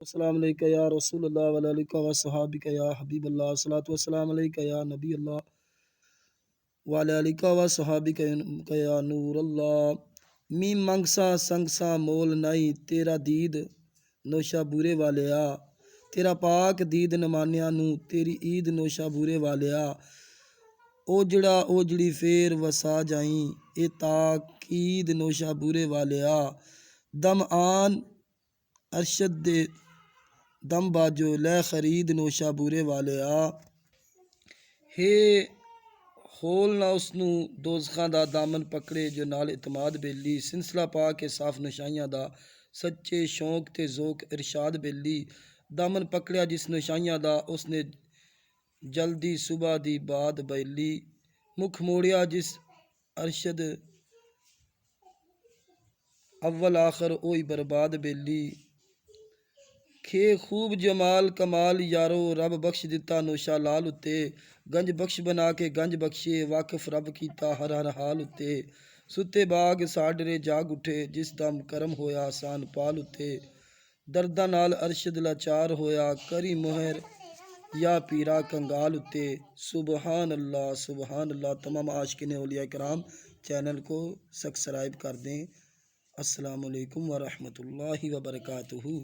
अस्सलाम अलैका या रसूलल्लाह व अलैका व सहाबिका या हबीबल्लाह सलातु वस्सलाम अलैका या नबी अल्लाह व अलैका व सहाबिका या नूर अल्लाह। मी मंगसा संगसा मोल नहीं तेरा दीद नोशा बुरे वालिया, तेरा पाक दीद नमानिया नू तेरी ईद नोशा बुरे वालिया। ओजड़ा ओजड़ी फेर वसा जाई ए ताकीद नोशा बुरे वालिया। दम आन अरशद दे दम बाजो लै खरीद नोशा बुरे वालिया। हे होल ना उसनू दोज़खां दा दामन पकड़े जो नाल इतमाद बेली। सिलसिला पा के साफ नशाइयां दा सच्चे शौक ते ज़ोक इरशाद बेली। दामन पकड़िया जिस नशाइयां दा उसने जल्दी सुबह दी बाद बेली। मुख मोड़िया जिस अरशद अव्वल आखर ओई बर्बाद बेली। खे खूब जमाल कमाल यारो रब बख्श दिता नोशा लाल उत्ते। गंज बख्श बना के गंज बख्शे वाकिफ रब कीता हर हर हाल उत्ते। सुते बाग साडरे जाग उठे जिस दम करम होया आसान पाल उत्ते। दर्दा नाल अरशद लाचार होया करी मोहर या पीरा कंगाल उत्ते। सुबहान अल्लाह। तमाम आशिकीन औलिया कराम चैनल को सब्सक्राइब कर दें। अस्सलामु अलैकुम व रहमतुल्लाहि व बरकातुहू।